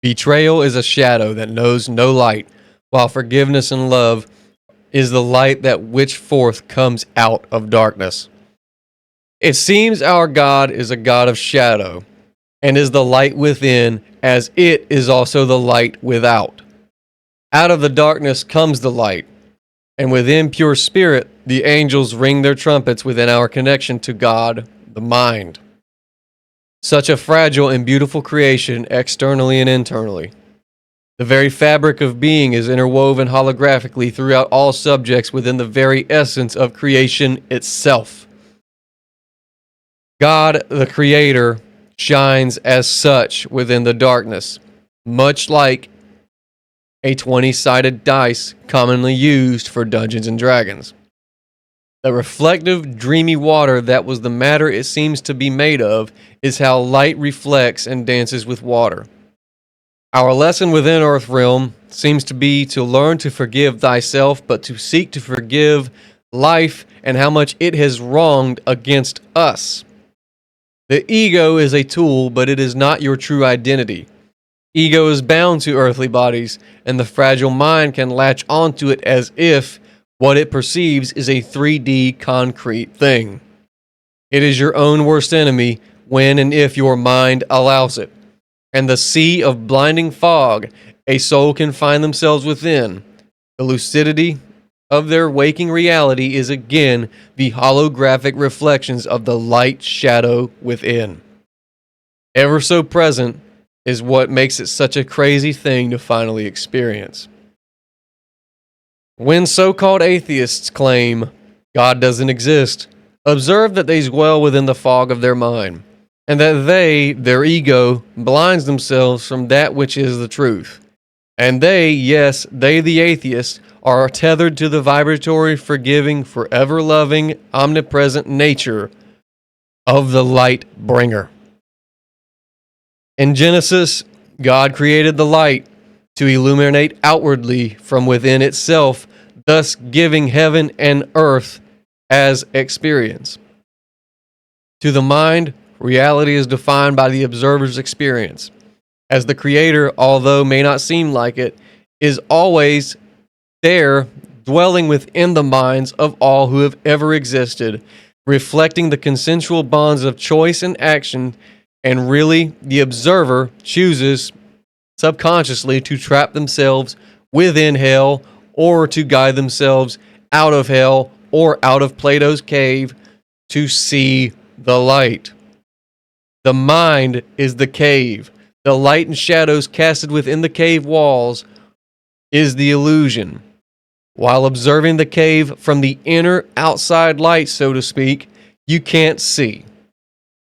Betrayal is a shadow that knows no light, while forgiveness and love is the light that which forth comes out of darkness. It seems our God is a God of shadow, and is the light within, as it is also the light without. Out of the darkness comes the light, and within pure spirit, the angels ring their trumpets within our connection to God, the mind. Such a fragile and beautiful creation, externally and internally. The very fabric of being is interwoven holographically throughout all subjects within the very essence of creation itself. God, the Creator, shines as such within the darkness, much like a 20-sided dice commonly used for Dungeons and Dragons. The reflective, dreamy water that was the matter it seems to be made of is how light reflects and dances with water. Our lesson within Earth Realm seems to be to learn to forgive thyself, but to seek to forgive life and how much it has wronged against us. The ego is a tool, but it is not your true identity. Ego is bound to earthly bodies, and the fragile mind can latch onto it as if what it perceives is a 3D concrete thing. It is your own worst enemy when and if your mind allows it. And the sea of blinding fog a soul can find themselves within, the lucidity of their waking reality is again the holographic reflections of the light shadow within. Ever so present is what makes it such a crazy thing to finally experience. When so-called atheists claim God doesn't exist, observe that they dwell within the fog of their mind, and that they, their ego, blinds themselves from that which is the truth. And they, yes, they the atheists, are tethered to the vibratory, forgiving, forever loving, omnipresent nature of the light bringer. In Genesis, God created the light to illuminate outwardly from within itself, thus giving heaven and earth as experience. To the mind, reality is defined by the observer's experience. As the Creator, although may not seem like it, is always there, dwelling within the minds of all who have ever existed, reflecting the consensual bonds of choice and action, and really, the observer chooses subconsciously to trap themselves within hell or to guide themselves out of hell or out of Plato's cave to see the light. The mind is the cave. The light and shadows casted within the cave walls is the illusion. While observing the cave from the inner outside light, so to speak, you can't see.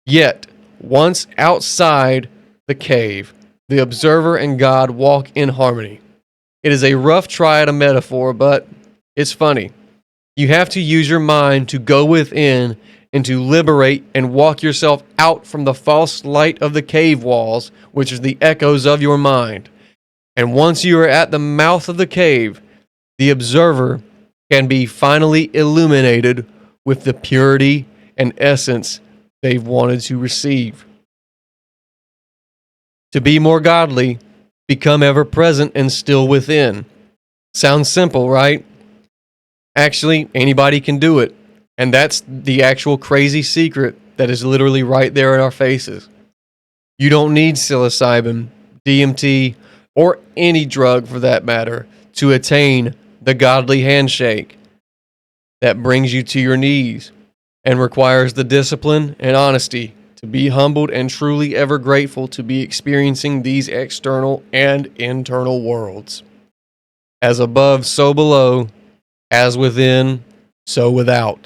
Yet, once outside the cave, the observer and God walk in harmony. It is a rough try at a metaphor, but it's funny. You have to use your mind to go within and to liberate and walk yourself out from the false light of the cave walls, which is the echoes of your mind. And once you are at the mouth of the cave, the observer can be finally illuminated with the purity and essence they've wanted to receive. To be more godly, become ever present and still within. Sounds simple, right? Actually, anybody can do it. And that's the actual crazy secret that is literally right there in our faces. You don't need psilocybin, DMT, or any drug for that matter to attain the godly handshake that brings you to your knees and requires the discipline and honesty to be humbled and truly ever grateful to be experiencing these external and internal worlds. As above, so below, as within, so without.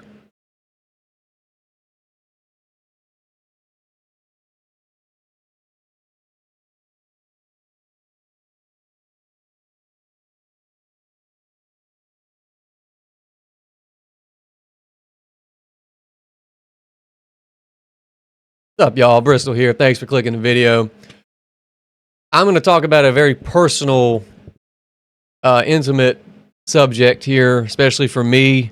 What's up, y'all? Bristol here. Thanks for clicking the video. I'm going to talk about a very personal, intimate subject here, especially for me.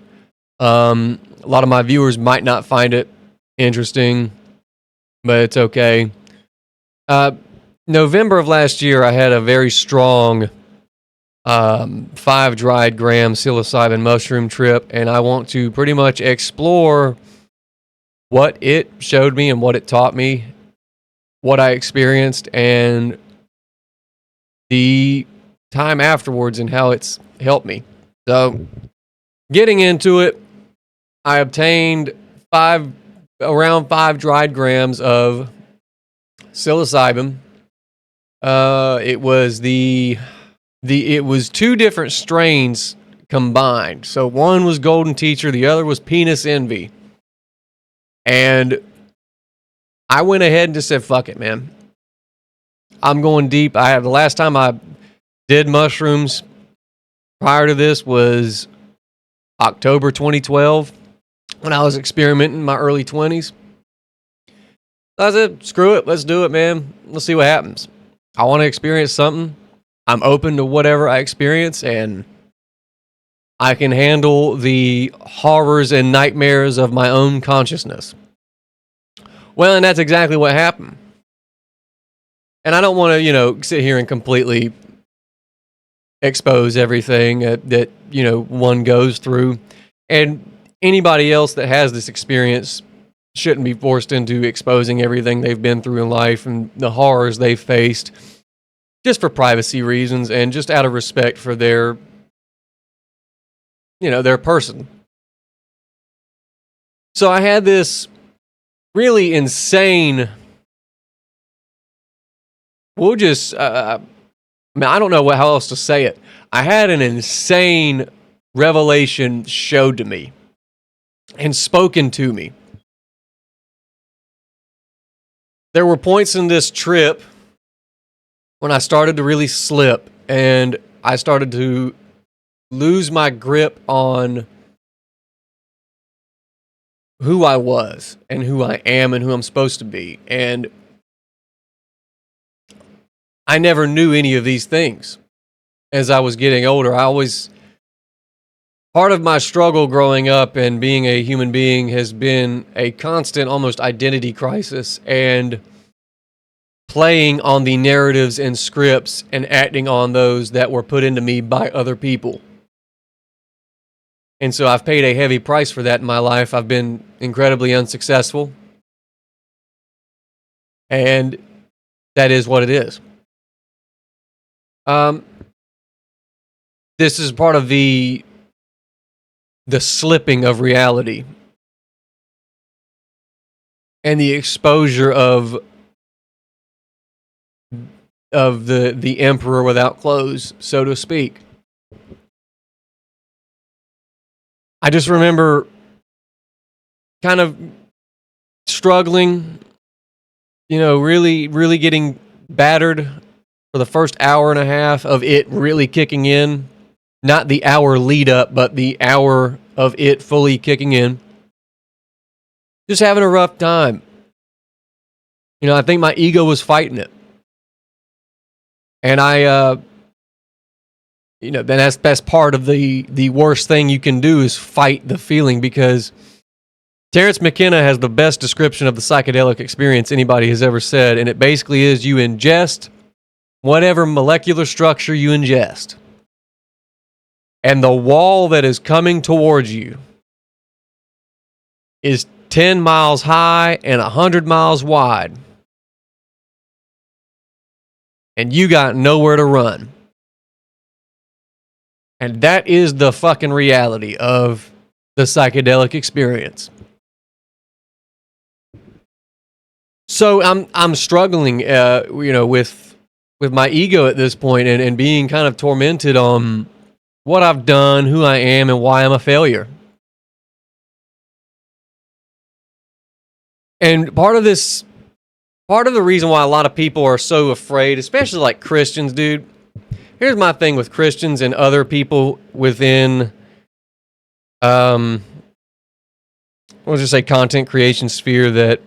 A lot of my viewers might not find it interesting, but it's okay. November of last year, I had a very strong 5 dried gram psilocybin mushroom trip, and I want to pretty much explore what it showed me and what it taught me, what I experienced, and the time afterwards and how it's helped me. So, getting into it, I obtained around 5 dried grams of psilocybin. It was it was 2 different strains combined. So one was Golden Teacher, the other was Penis Envy. And I went ahead and just said, fuck it, man. I'm going deep. The last time I did mushrooms prior to this was October 2012 when I was experimenting in my early 20s. I said, screw it, let's do it, man. Let's see what happens. I want to experience something. I'm open to whatever I experience, and I can handle the horrors and nightmares of my own consciousness. Well, and that's exactly what happened. And I don't want to, sit here and completely expose everything that one goes through. And anybody else that has this experience shouldn't be forced into exposing everything they've been through in life and the horrors they've faced, just for privacy reasons and just out of respect for their person. So I had this really insane, I don't know how else to say it. I had an insane revelation showed to me and spoken to me. There were points in this trip when I started to really slip and I started to lose my grip on who I was and who I am and who I'm supposed to be. And I never knew any of these things as I was getting older. Part of my struggle growing up and being a human being has been a constant, almost identity crisis and playing on the narratives and scripts and acting on those that were put into me by other people. And so I've paid a heavy price for that in my life. I've been incredibly unsuccessful. And that is what it is. This is part of the slipping of reality and the exposure of the emperor without clothes, so to speak. I just remember kind of struggling, really, really getting battered for the first hour and a half of it really kicking in. Not the hour lead up, but the hour of it fully kicking in. Just having a rough time. I think my ego was fighting it. And then that's part of the worst thing you can do is fight the feeling, because Terence McKenna has the best description of the psychedelic experience anybody has ever said, and it basically is you ingest whatever molecular structure you ingest. And the wall that is coming towards you is 10 miles high and 100 miles wide. And you got nowhere to run. And that is the fucking reality of the psychedelic experience. So I'm struggling, with my ego at this point and being kind of tormented on what I've done, who I am, and why I'm a failure. And part of the reason why a lot of people are so afraid, especially like Christians, dude. Here's my thing with Christians and other people within, we'll just say content creation sphere that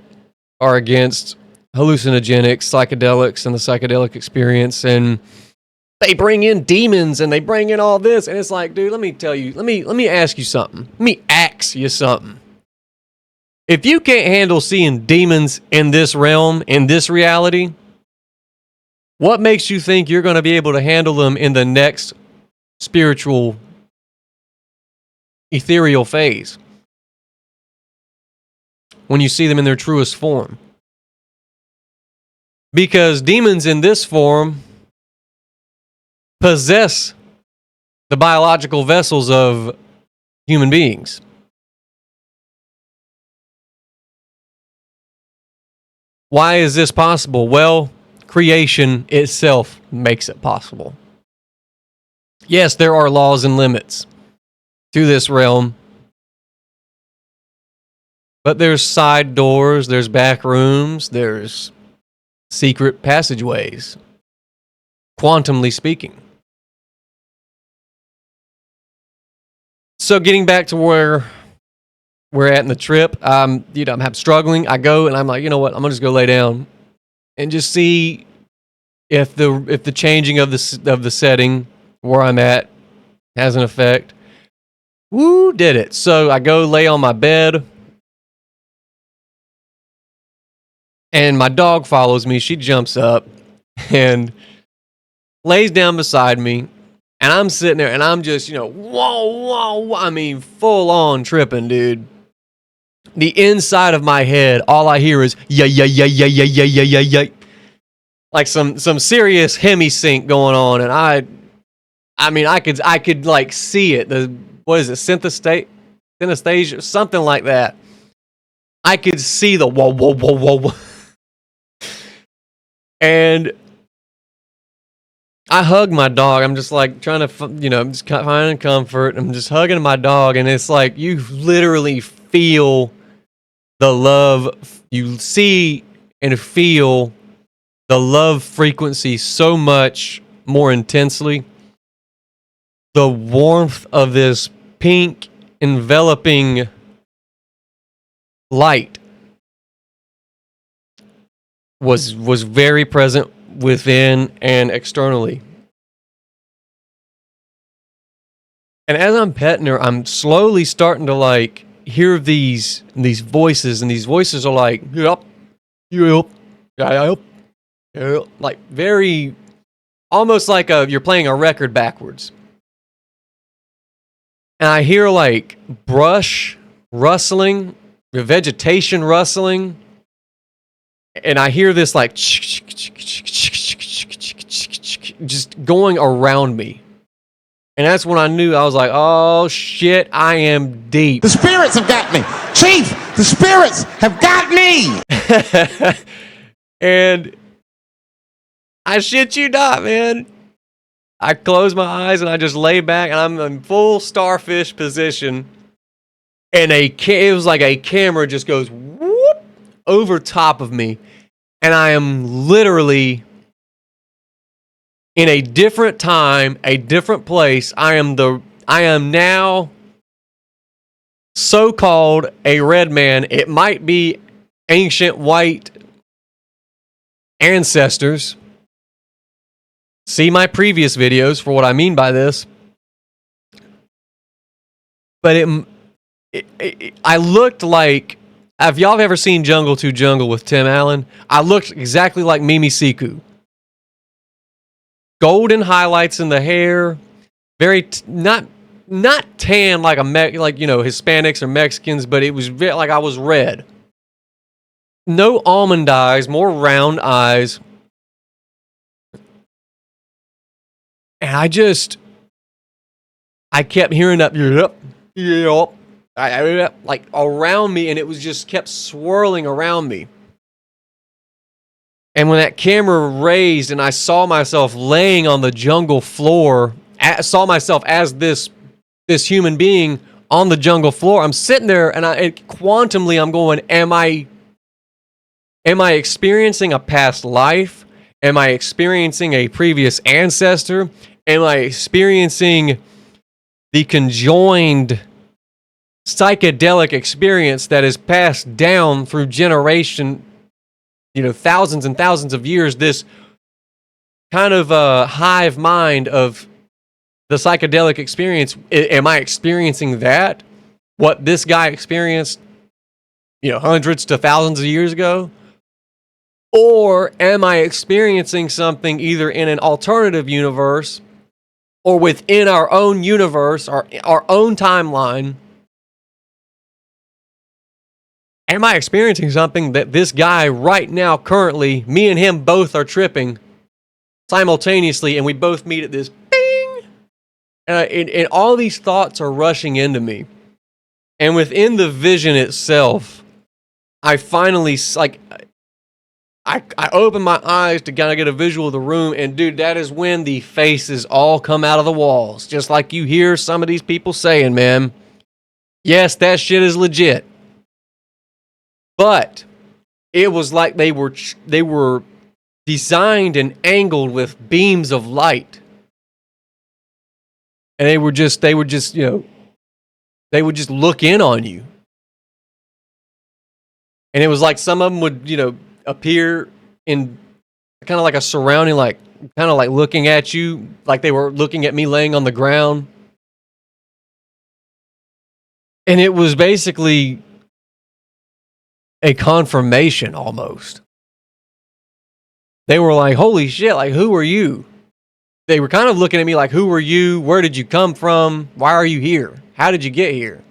are against hallucinogenics, psychedelics, and the psychedelic experience, and they bring in demons and they bring in all this, and it's like, dude, let me ask you something. Let me ask you something. If you can't handle seeing demons in this realm, in this reality, What makes you think you're going to be able to handle them in the next spiritual, ethereal phase when you see them in their truest form? Because demons in this form possess the biological vessels of human beings. Why is this possible? Well, creation itself makes it possible. Yes, there are laws and limits to this realm, but there's side doors, there's back rooms, there's secret passageways, quantumly speaking. So getting back to where we're at in the trip, I'm struggling. I go and I'm like, you know what? I'm gonna just go lay down and just see if the changing of the setting where I'm at has an effect. Woo, did it. So I go lay on my bed, and my dog follows me. She jumps up and lays down beside me, and I'm sitting there and I'm just, whoa, I mean, full on tripping, dude. The inside of my head, all I hear is yeah. Like some serious hemisync going on, and I could like see it. What is it? Synesthesia, something like that. I could see the whoa. And I hug my dog. I'm just like trying to, I'm just finding comfort. I'm just hugging my dog, and it's like you literally feel the love. You see and feel the love frequency so much more intensely. The warmth of this pink enveloping light was very present within and externally. And as I'm petting her, I'm slowly starting to like hear these voices, and these voices are like, yep, like very, almost like you're playing a record backwards. And I hear like brush rustling, vegetation rustling, and I hear this like just going around me. And that's when I knew. I was like, oh shit, I am deep. The spirits have got me. Chief, the spirits have got me. And I shit you not, man. I close my eyes and I just lay back, and I'm in full starfish position. And it was like a camera just goes whoop over top of me. And I am literally in a different time, a different place. I am now so-called a red man. It might be ancient white ancestors. See my previous videos for what I mean by this. But I looked like, if y'all have ever seen Jungle to Jungle with Tim Allen, I looked exactly like Mimi Siku. Golden highlights in the hair, very not tan like Hispanics or Mexicans, but it was like I was red. No almond eyes, more round eyes. And I kept hearing that, like around me, and it was just kept swirling around me. And when that camera raised and I saw myself laying on the jungle floor, saw myself as this human being on the jungle floor, I'm sitting there and quantumly I'm going, am I experiencing a past life? Am I experiencing a previous ancestor? Am I experiencing the conjoined psychedelic experience that is passed down through generation, thousands and thousands of years? This kind of hive mind of the psychedelic experience. Am I experiencing that? What this guy experienced, hundreds to thousands of years ago? Or am I experiencing something either in an alternative universe or within our own universe, our own timeline? Am I experiencing something that this guy right now, currently, me and him both are tripping simultaneously, and we both meet at this bing? And all these thoughts are rushing into me. And within the vision itself, I finally, like, I open my eyes to kind of get a visual of the room, and dude, that is when the faces all come out of the walls. Just like you hear some of these people saying, man, yes, that shit is legit. But it was like they were designed and angled with beams of light. And they would just, you know, they would just look in on you. And it was like some of them would, you know, appear in kind of like a surrounding, like kind of like looking at you, like they were looking at me laying on the ground. And it was basically a confirmation almost. They were like, holy shit, like, who are you? They were kind of looking at me like, who are you? Where did you come from? Why are you here? How did you get here?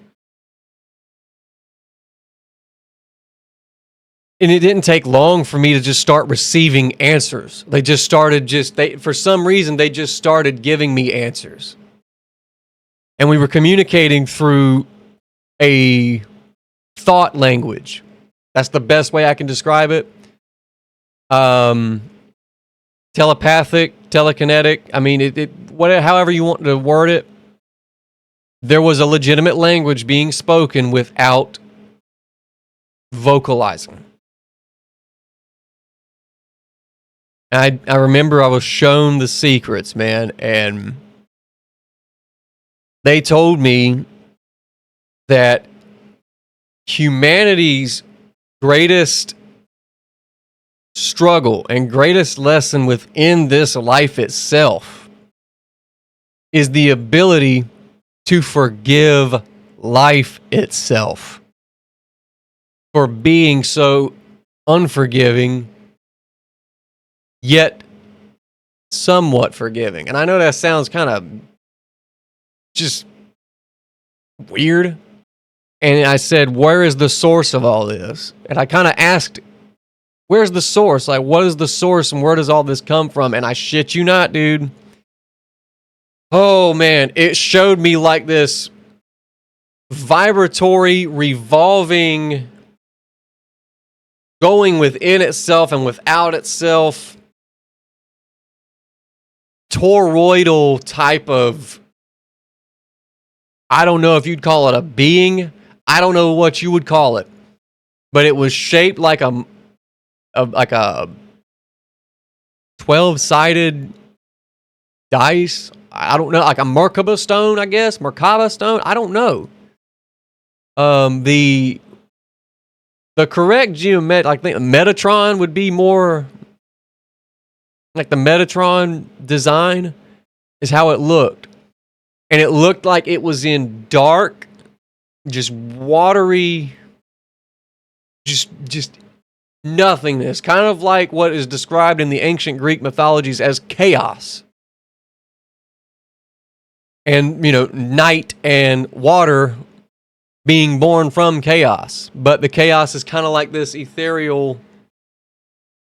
And it didn't take long for me to just start receiving answers. They just started for some reason, they just started giving me answers. And we were communicating through a thought language. That's the best way I can describe it. Telepathic, telekinetic. I mean, however you want to word it. There was a legitimate language being spoken without vocalizing. I remember I was shown the secrets, man, and they told me that humanity's greatest struggle and greatest lesson within this life itself is the ability to forgive life itself for being so unforgiving, yet somewhat forgiving. And I know that sounds kind of just weird. And I said, where is the source of all this? And I kind of asked, where's the source? Like, what is the source and where does all this come from? And I shit you not, dude. Oh, man. It showed me like this vibratory, revolving, going within itself and without itself, toroidal type of, I don't know if you'd call it a being. I don't know what you would call it. But it was shaped like a 12-sided dice. I don't know, like a Merkaba stone, I guess. Merkaba stone. I don't know. The correct geometry, I think Metatron would be more like the Metatron design is how it looked. And it looked like it was in dark, just watery, just nothingness. Kind of like what is described in the ancient Greek mythologies as chaos. And, you know, night and water being born from chaos. But the chaos is kind of like this ethereal,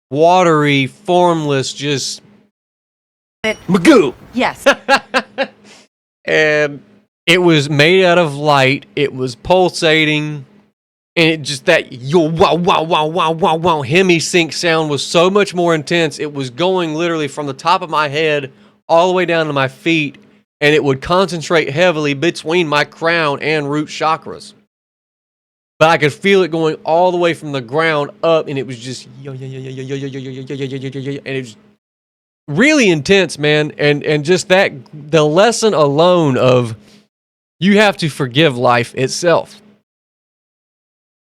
watery, formless, just magoo. Yes. And it was made out of light. It was pulsating. And it just that yo wow wow wow wow wow wow hemi-sync sound was so much more intense. It was going literally from the top of my head all the way down to my feet. And it would concentrate heavily between my crown and root chakras. But I could feel it going all the way from the ground up, and it was just yo yo yo yo yo yo yo yo yo yo yo yo yo yo, and it was really intense, man. And just that, the lesson alone of you have to forgive life itself.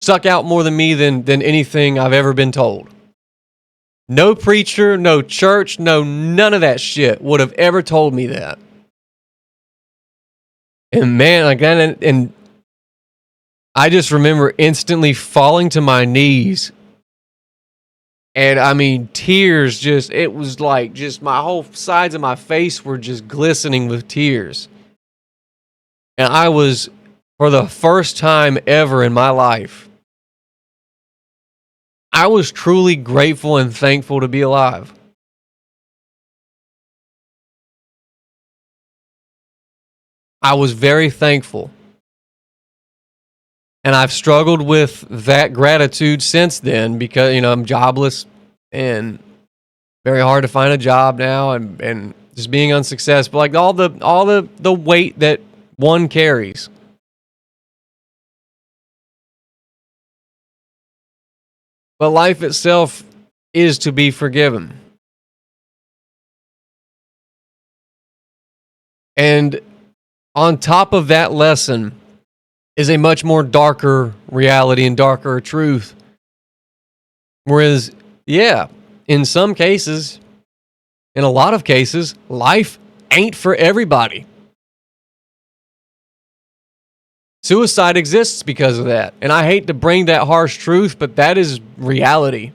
Suck out more than me than anything I've ever been told. No preacher, no church, none of that shit would have ever told me that. And man, like that, and I just remember instantly falling to my knees And I mean, tears just, it was like just my whole sides of my face were just glistening with tears. And I was, for the first time ever in my life, I was truly grateful and thankful to be alive. I was very thankful. And I've struggled with that gratitude since then because, I'm jobless and very hard to find a job now and just being unsuccessful. Like all the weight that one carries. But life itself is to be forgiven. And on top of that lesson is a much more darker reality and darker truth. Whereas, yeah, in some cases, in a lot of cases, life ain't for everybody. Suicide exists because of that. And I hate to bring that harsh truth, but that is reality.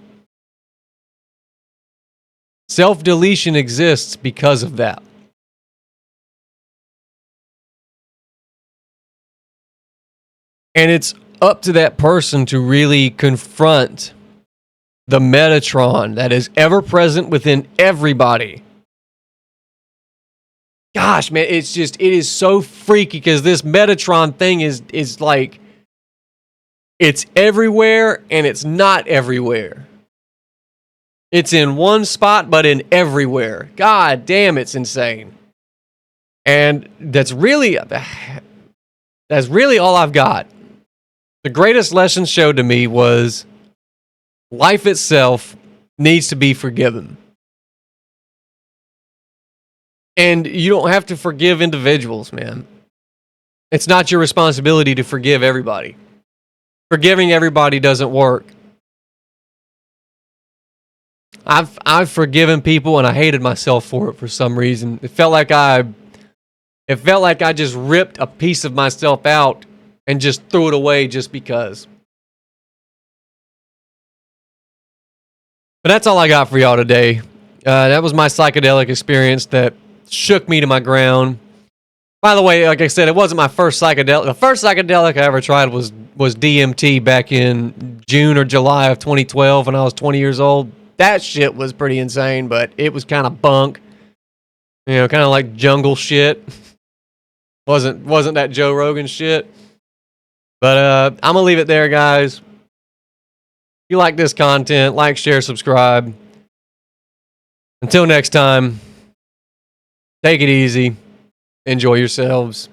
Self-deletion exists because of that. And it's up to that person to really confront the Metatron that is ever present within everybody. Gosh, man, it is so freaky because this Metatron thing is like, it's everywhere and it's not everywhere. It's in one spot, but in everywhere. God damn, it's insane. And that's really all I've got. The greatest lesson showed to me was life itself needs to be forgiven. And you don't have to forgive individuals, man. It's not your responsibility to forgive everybody. Forgiving everybody doesn't work. I've forgiven people and I hated myself for it for some reason. It felt like I just ripped a piece of myself out and just threw it away just because. But that's all I got for y'all today. That was my psychedelic experience that shook me to my ground. By the way, like I said, it wasn't my first psychedelic. The first psychedelic I ever tried was DMT back in June or July of 2012 when I was 20 years old. That shit was pretty insane, but it was kind of bunk. Kind of like jungle shit. Wasn't that Joe Rogan shit. But I'm going to leave it there, guys. If you like this content, like, share, subscribe. Until next time, take it easy. Enjoy yourselves.